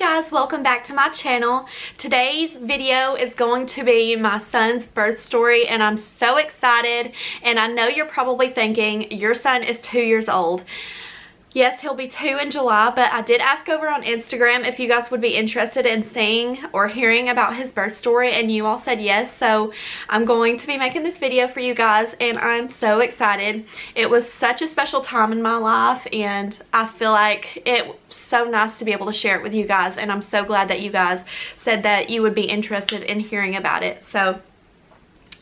guys, welcome back to my channel. Today's video is going to be my son's birth story and I'm so excited, and I know you're probably thinking your son is 2 years old. Yes, he'll be 2 in July, but I did ask over on Instagram if you guys would be interested in seeing or hearing about his birth story, and you all said yes, so I'm going to be making this video for you guys, and I'm so excited. It was such a special time in my life, and I feel like it's so nice to be able to share it with you guys, and I'm so glad that you guys said that you would be interested in hearing about it. So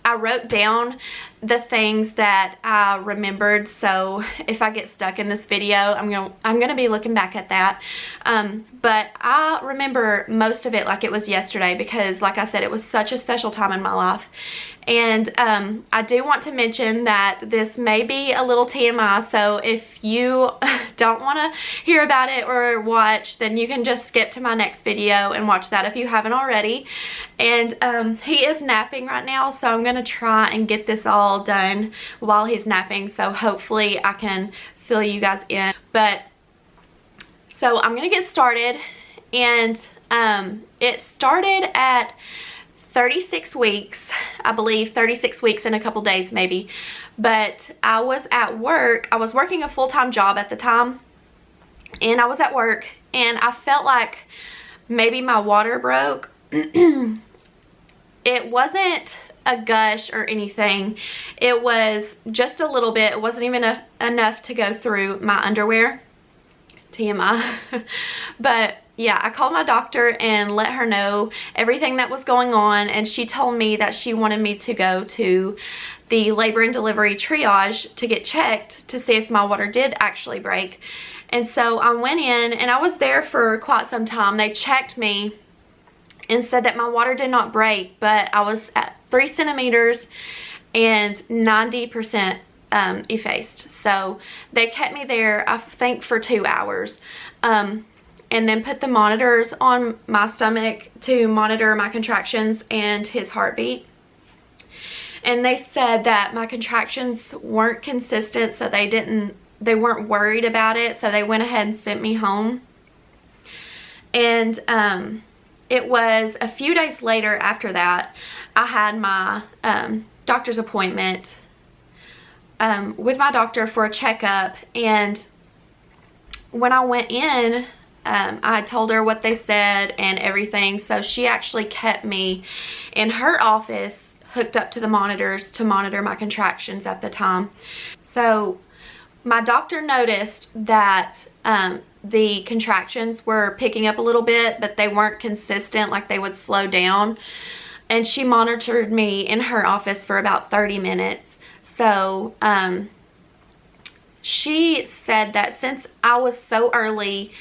I wrote down the things that I remembered, so if I get stuck in this video, I'm gonna be looking back at that. But I remember most of it like it was yesterday because, like I said, it was such a special time in my life. And I do want to mention that this may be a little TMI, so if you don't want to hear about it or watch, then you can just skip to my next video and watch that if you haven't already. And he is napping right now, so I'm going to try and get this all done while he's napping, so hopefully I can fill you guys in. But so I'm going to get started, and it started at 36 weeks, I believe, 36 weeks in a couple days maybe. But I was at work. I was working a full-time job at the time, and I was at work, and I felt like maybe my water broke. It wasn't a gush or anything. It was just a little bit. It wasn't even enough to go through my underwear. TMI. But yeah, I called my doctor and let her know everything that was going on, and she told me that she wanted me to go to the labor and delivery triage to get checked to see if my water did actually break. And so I went in, and I was there for quite some time. They checked me and said that my water did not break, but I was at 3 centimeters and 90% effaced. So they kept me there, I think, for 2 hours. And then put the monitors on my stomach to monitor my contractions and his heartbeat. And they said that my contractions weren't consistent, so they weren't worried about it, so they went ahead and sent me home. And it was a few days later after that, I had my doctor's appointment with my doctor for a checkup. And when I went in, I told her what they said and everything, so she actually kept me in her office hooked up to the monitors to monitor my contractions at the time. So my doctor noticed that the contractions were picking up a little bit, but they weren't consistent, like they would slow down. And she monitored me in her office for about 30 minutes. So she said that since I was so early,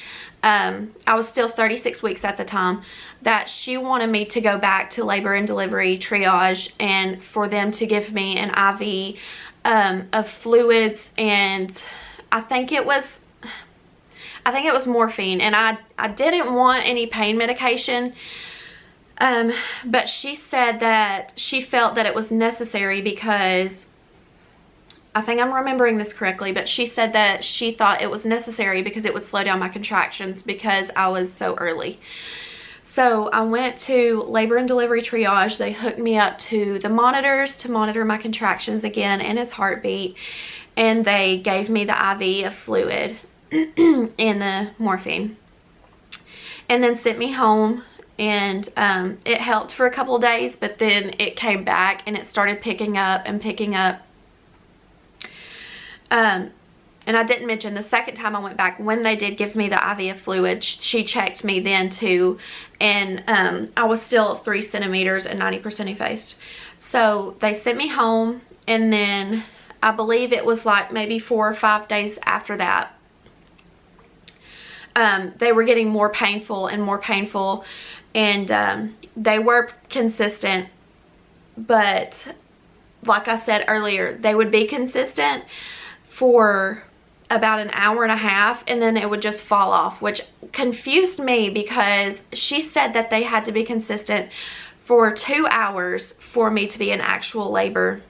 I was still 36 weeks at the time, that she wanted me to go back to labor and delivery triage and for them to give me an IV of fluids, and I think it was morphine, and I didn't want any pain medication, but she said that she felt that it was necessary because, I think I'm remembering this correctly, but she said that she thought it was necessary because it would slow down my contractions because I was so early. So I went to labor and delivery triage. They hooked me up to the monitors to monitor my contractions again and his heartbeat, and they gave me the IV of fluid and the morphine, and then sent me home. And it helped for a couple days, but then it came back and it started picking up and picking up. And I didn't mention the second time I went back, when they did give me the IV of fluid, she checked me then too, and I was still 3 centimeters and 90% effaced. So they sent me home, and then I believe it was like maybe 4 or 5 days after that, they were getting more painful and more painful, and they were consistent, but like I said earlier, they would be consistent for about an hour and a half, and then it would just fall off, which confused me because she said that they had to be consistent for 2 hours for me to be in actual labor,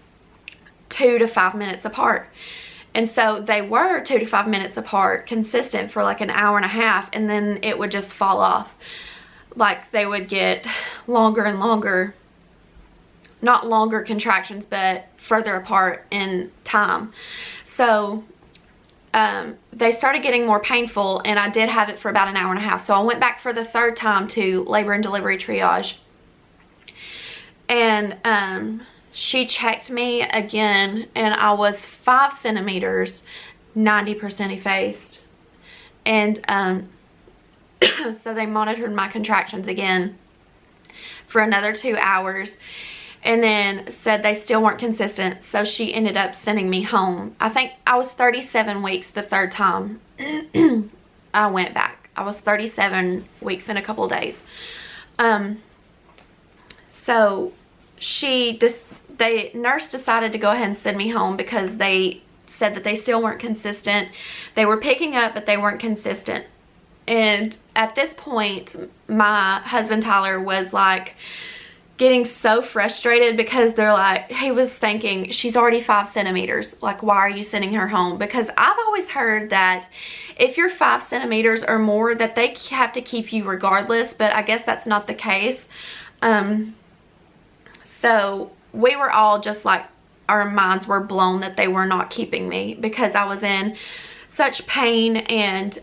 2 to 5 minutes apart. And so they were 2 to 5 minutes apart, consistent for like an hour and a half, and then it would just fall off. Like they would get longer and longer, not longer contractions, but further apart in time. So they started getting more painful, and I did have it for about an hour and a half. So I went back for the third time to labor and delivery triage, and she checked me again, and I was 5 centimeters, 90% effaced. And so they monitored my contractions again for another 2 hours, and then said they still weren't consistent. So she ended up sending me home. I think I was 37 weeks the third time I went back. I was 37 weeks in a couple of days. So the nurse decided to go ahead and send me home because they said that they still weren't consistent. They were picking up, but they weren't consistent. And at this point, my husband Tyler was like getting so frustrated, because they're like, he was thinking, she's already 5 centimeters. Like, why are you sending her home? Because I've always heard that if you're 5 centimeters or more, that they have to keep you regardless, but I guess that's not the case. So we were all just like, our minds were blown that they were not keeping me, because I was in such pain, and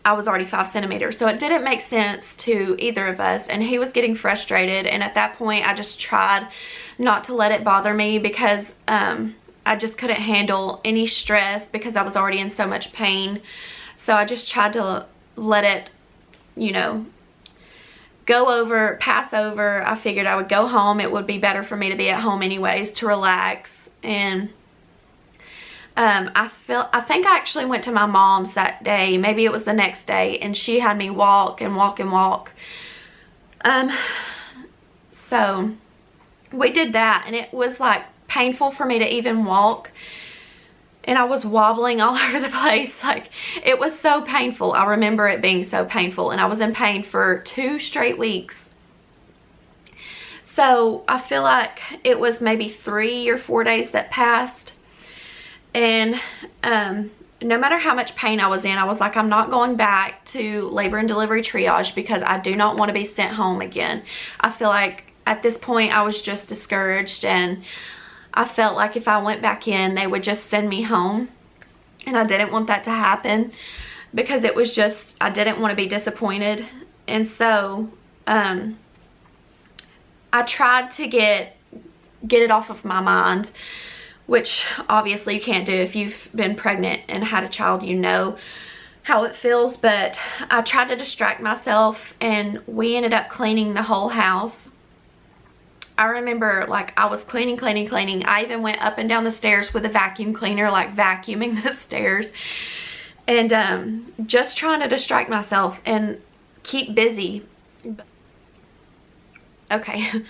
I was already 5 centimeters. So it didn't make sense to either of us, and he was getting frustrated. And at that point, I just tried not to let it bother me, because I just couldn't handle any stress because I was already in so much pain. So I just tried to let it, you know, pass over. I figured I would go home. It would be better for me to be at home anyways, to relax. And I think I actually went to my mom's that day. Maybe it was the next day, and she had me walk and walk and walk. So we did that, and it was like painful for me to even walk. And I was wobbling all over the place. Like, it was so painful. I remember it being so painful, and I was in pain for 2 straight weeks. So I feel like it was maybe 3 or 4 days that passed. And no matter how much pain I was in, I was like, I'm not going back to labor and delivery triage, because I do not want to be sent home again. I feel like at this point I was just discouraged, and I felt like if I went back in, they would just send me home. And I didn't want that to happen, because it was just, I didn't want to be disappointed. And so I tried to get it off of my mind, which obviously you can't do. If you've been pregnant and had a child, you know how it feels. But I tried to distract myself, and we ended up cleaning the whole house. I remember, like, I was cleaning. I even went up and down the stairs with a vacuum cleaner, like vacuuming the stairs, and just trying to distract myself and keep busy. Okay.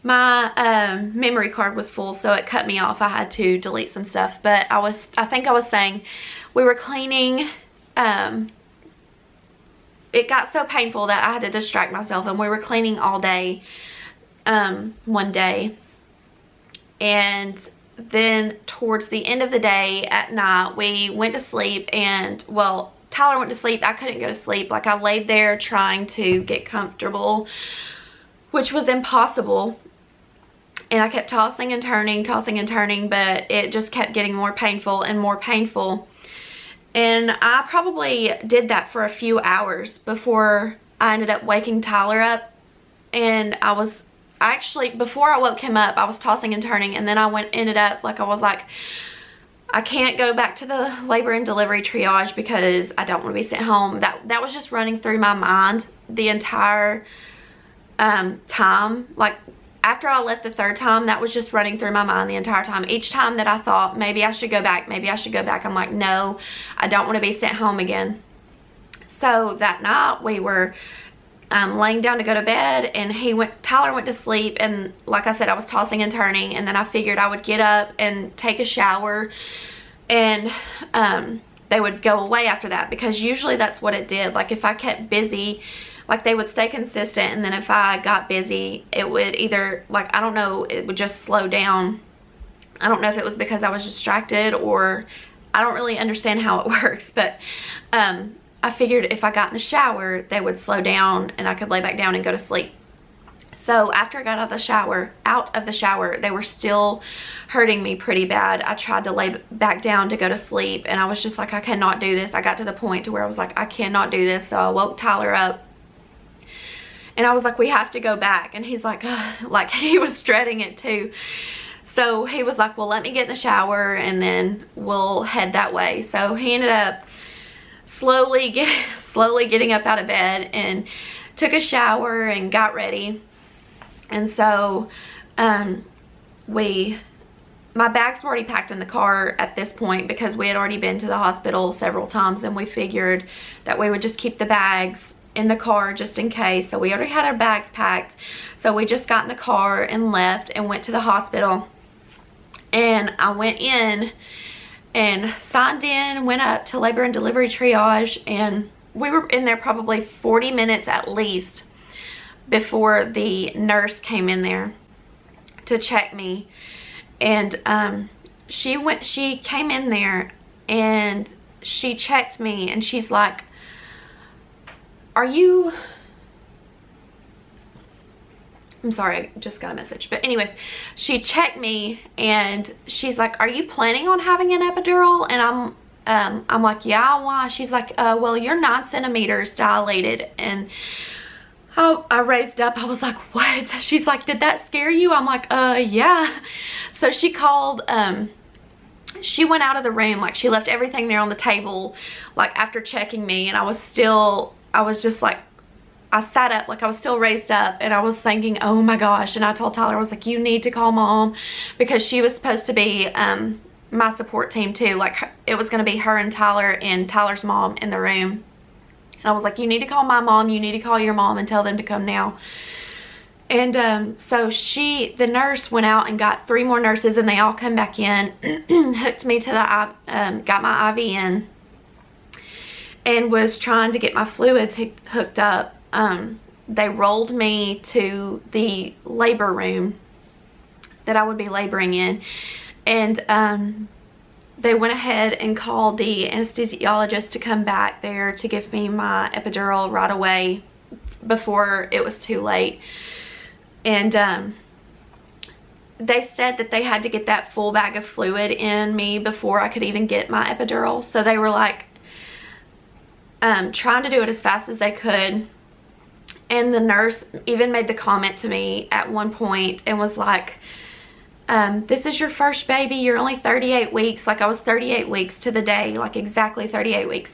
My memory card was full, so it cut me off. I had to delete some stuff, but I think I was saying we were cleaning. It got so painful that I had to distract myself, and we were cleaning all day one day. And then towards the end of the day, at night, we went to sleep, and, well, Tyler went to sleep. I couldn't go to sleep. Like, I laid there trying to get comfortable, which was impossible. And I kept tossing and turning, but it just kept getting more painful and more painful. And I probably did that for a few hours before I ended up waking Tyler up. And before I woke him up, I was tossing and turning, and then I was like, I can't go back to the labor and delivery triage because I don't want to be sent home. That was just running through my mind the entire time. Like, after I left the third time, that was just running through my mind the entire time. Each time that I thought, maybe I should go back, I'm like, no, I don't want to be sent home again. So that night, we were laying down to go to bed, and Tyler went to sleep, and like I said, I was tossing and turning, and then I figured I would get up and take a shower, and they would go away after that, because usually that's what it did. Like, if I kept busy, like, they would stay consistent, and then if I got busy, it would either, like, I don't know, it would just slow down I don't know if it was because I was distracted, or I don't really understand how it works, but I figured if I got in the shower, they would slow down and I could lay back down and go to sleep. So after I got out of the shower, they were still hurting me pretty bad. I tried to lay back down to go to sleep, and I was just like, I cannot do this. I got to the point to where I was like, I cannot do this. So I woke Tyler up, and I was like, we have to go back. And he's like, ugh, like he was dreading it too. So he was like, well, let me get in the shower and then we'll head that way. So he ended up slowly getting up out of bed and took a shower and got ready. And so my bags were already packed in the car at this point, because we had already been to the hospital several times, and we figured that we would just keep the bags in the car just in case. So we already had our bags packed. So we just got in the car and left and went to the hospital. And I went in and signed in, went up to labor and delivery triage, and we were in there probably 40 minutes at least before the nurse came in there to check me. And she came in there and she checked me, and she's like, I'm sorry, I just got a message. But anyways, she checked me and she's like, are you planning on having an epidural? And I'm like, yeah, why? She's like, well, you're 9 centimeters dilated. And I raised up. I was like, what? She's like, did that scare you? I'm like, yeah. So she called, she went out of the room. Like, she left everything there on the table, like, after checking me. And I was just like, I sat up, like I was still raised up, and I was thinking, oh my gosh. And I told Tyler, I was like, you need to call Mom, because she was supposed to be my support team too. Like, it was going to be her and Tyler and Tyler's mom in the room. And I was like, you need to call my mom, you need to call your mom and tell them to come now. And so the nurse went out and got 3 more nurses, and they all come back in, hooked me to got my IV in, and was trying to get my fluids hooked up. They rolled me to the labor room that I would be laboring in, and they went ahead and called the anesthesiologist to come back there to give me my epidural right away before it was too late. And they said that they had to get that full bag of fluid in me before I could even get my epidural. So they were like trying to do it as fast as they could. And the nurse even made the comment to me at one point and was like, this is your first baby, you're only 38 weeks. Like, I was 38 weeks to the day, like exactly 38 weeks.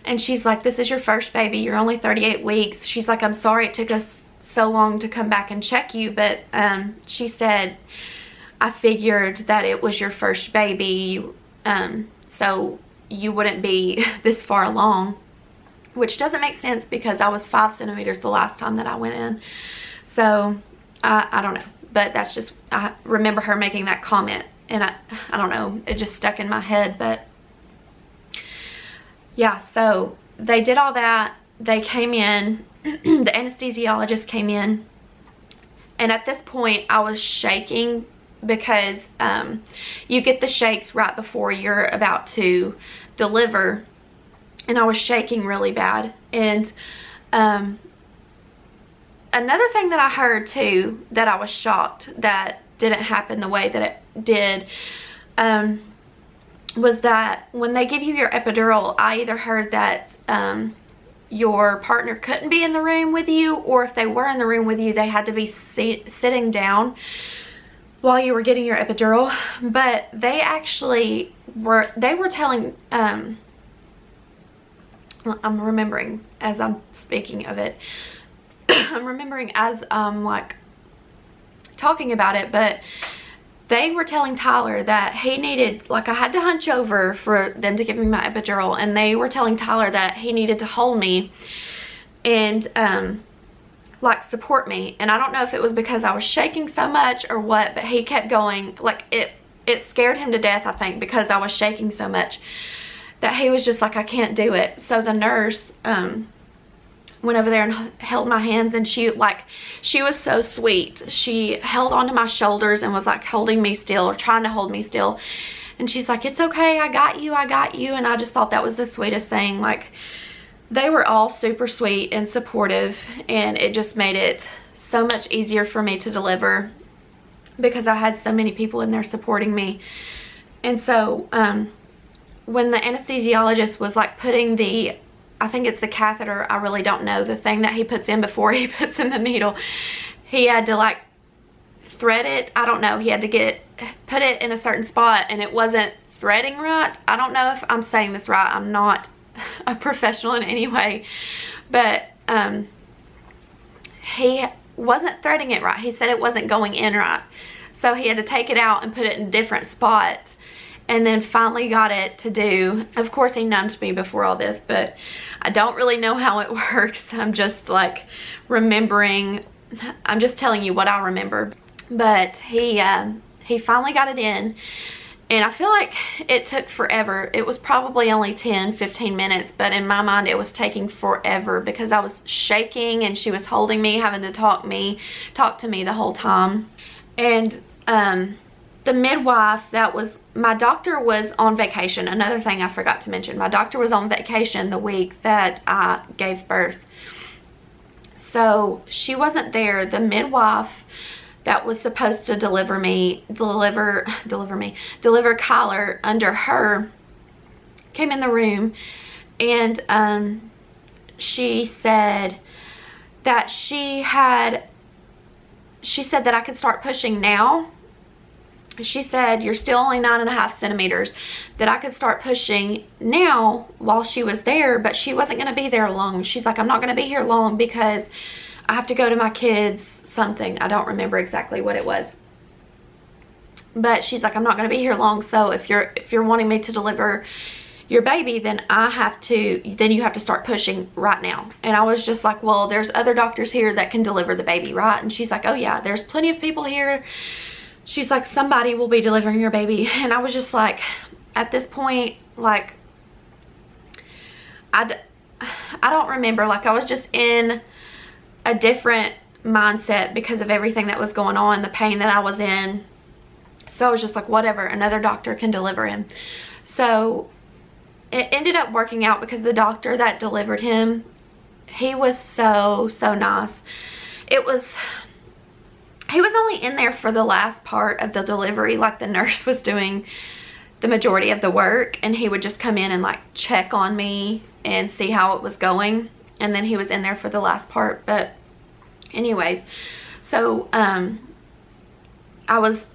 And she's like, this is your first baby, you're only 38 weeks. She's like, I'm sorry it took us so long to come back and check you, but she said, I figured that it was your first baby, so you wouldn't be this far along. Which doesn't make sense, because I was 5 centimeters the last time that I went in. So I don't know, but that's just, I remember her making that comment, and I don't know, it just stuck in my head. But yeah, so they did all that. They came in, the anesthesiologist came in, and at this point I was shaking, because you get the shakes right before you're about to deliver. And I was shaking really bad. And another thing that I heard too, that I was shocked that didn't happen the way that it did, was that when they give you your epidural, I either heard that your partner couldn't be in the room with you, or if they were in the room with you, they had to be sitting down while you were getting your epidural. But they actually were telling, I'm remembering as I'm speaking of it. I'm remembering as I'm like talking about it, but they were telling Tyler that he needed, like, I had to hunch over for them to give me my epidural, and they were telling Tyler that he needed to hold me and like support me. And I don't know if it was because I was shaking so much or what, but he kept going. Like, it scared him to death, I think, because I was shaking so much, that he was just like, I can't do it. So the nurse, went over there and held my hands, and she was so sweet. She held onto my shoulders and was like holding me still, or trying to hold me still. And she's like, "It's okay, I got you, I got you." And I just thought that was the sweetest thing. Like, they were all super sweet and supportive, and it just made it so much easier for me to deliver because I had so many people in there supporting me. And so when the anesthesiologist was like putting the, I think it's the catheter, I really don't know, the thing that he puts in before he puts in the needle, he had to like thread it. I don't know, he had to put it in a certain spot, and it wasn't threading right. I don't know if I'm saying this right. I'm not a professional in any way, but he wasn't threading it right. He said it wasn't going in right, so he had to take it out and put it in different spots, and then finally got it to do. Of course, he numbed me before all this, but I don't really know how it works. I'm just like remembering, I'm just telling you what I remember. But he finally got it in, and I feel like it took forever. It was probably only 10-15 minutes, but in my mind it was taking forever because I was shaking and she was holding me, having to talk to me the whole time. And the midwife, my doctor was on vacation. Another thing I forgot to mention, my doctor was on vacation the week that I gave birth, so she wasn't there. The midwife that was supposed to deliver Kyler under her came in the room, and she said that she said that I could start pushing now. She said, "You're still only 9.5 centimeters, that I could start pushing now," while she was there, but she wasn't going to be there long. She's like, "I'm not going to be here long because I have to go to my kids' something." I don't remember exactly what it was, but she's like, "I'm not going to be here long, so if you're wanting me to deliver your baby, then you have to start pushing right now." And I was just like, "Well, there's other doctors here that can deliver the baby, right?" And she's like, "Oh yeah, there's plenty of people here." She's like, "Somebody will be delivering your baby." And I was just like, at this point, like, I don't remember. Like, I was just in a different mindset because of everything that was going on, the pain that I was in. So I was just like, whatever, another doctor can deliver him. So it ended up working out because the doctor that delivered him, he was so nice. He was only in there for the last part of the delivery. Like, the nurse was doing the majority of the work, and he would just come in and like check on me and see how it was going, and then he was in there for the last part. But anyways, so I was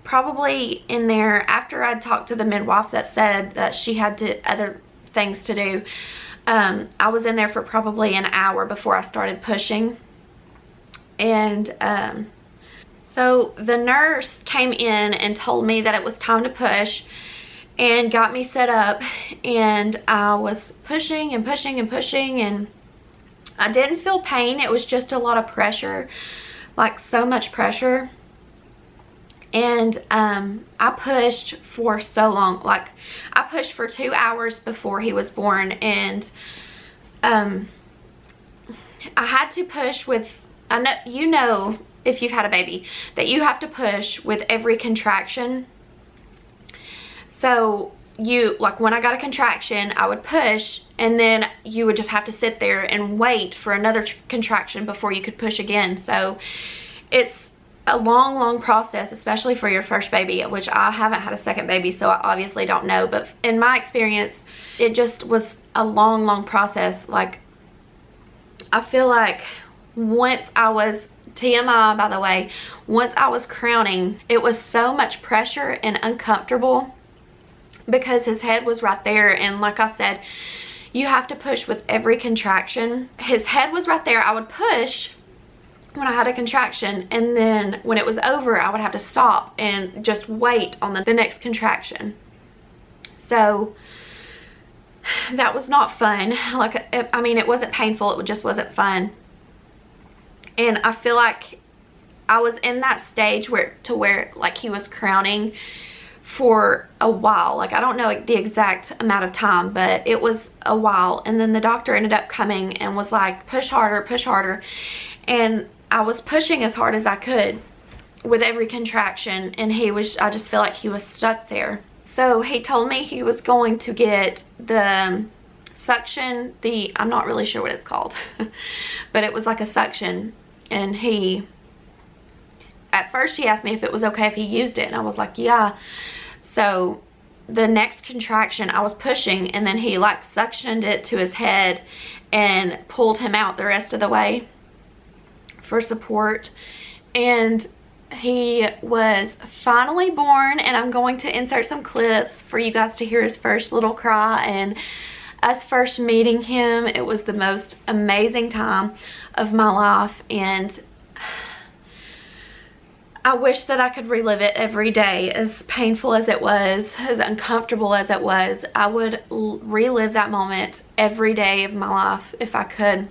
probably in there after I'd talked to the midwife that said that she had other things to do. I was in there for probably an hour before I started pushing. And so the nurse came in and told me that it was time to push and got me set up, and I was pushing and pushing and pushing, and I didn't feel pain. It was just a lot of pressure, like so much pressure. And I pushed for so long. Like, I pushed for 2 hours before he was born, and I had to push with, I know, you know, if you've had a baby, that you have to push with every contraction. So like, when I got a contraction, I would push, and then you would just have to sit there and wait for another contraction before you could push again. So it's a long process, especially for your first baby, which I haven't had a second baby, so I obviously don't know. But in my experience, it just was a long process. Like, I feel like once I was, TMI by the way, once I was crowning, it was so much pressure and uncomfortable because his head was right there, and like I said, you have to push with every contraction. His head was right there. I would push when I had a contraction, and then when it was over, I would have to stop and just wait on the next contraction. So that was not fun. Like, I mean, it wasn't painful, it just wasn't fun. And I feel like I was in that stage where like he was crowning for a while. Like, I don't know the exact amount of time, but it was a while. And then the doctor ended up coming and was like, push harder, push harder. And I was pushing as hard as I could with every contraction, and I just feel like he was stuck there. So he told me he was going to get the suction, I'm not really sure what it's called, but it was like a suction. And at first he asked me if it was okay if he used it, and I was like, yeah. So the next contraction I was pushing, and then he like suctioned it to his head and pulled him out the rest of the way for support. And he was finally born, and I'm going to insert some clips for you guys to hear his first little cry and us first meeting him. It was the most amazing time of my life, and I wish that I could relive it every day. As painful as it was, as uncomfortable as it was, I would relive that moment every day of my life if I could.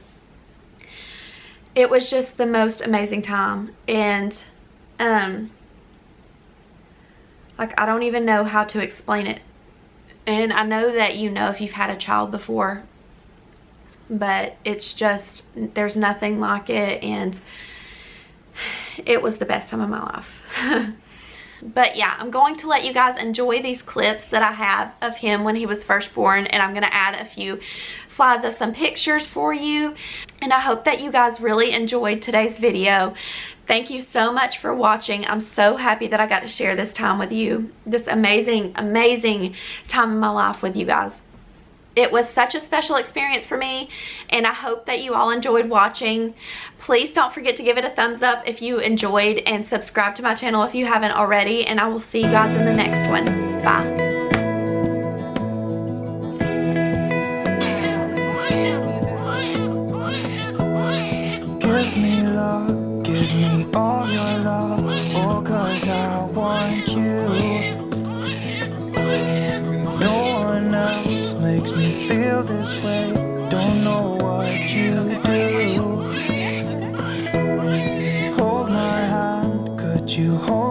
It was just the most amazing time, and like, I don't even know how to explain it. And I know that you know if you've had a child before, but it's just, there's nothing like it, and it was the best time of my life. But yeah, I'm going to let you guys enjoy these clips that I have of him when he was first born, and I'm going to add a few slides of some pictures for you. And I hope that you guys really enjoyed today's video. Thank you so much for watching. I'm so happy that I got to share this time with you, this amazing, amazing time in my life with you guys. It was such a special experience for me, and I hope that you all enjoyed watching. Please don't forget to give it a thumbs up if you enjoyed, and subscribe to my channel if you haven't already, and I will see you guys in the next one. Bye. Give me love, give me all your love, oh, 'cause I want you. No one else makes me feel this way, don't know what you do. Hold my hand, could you hold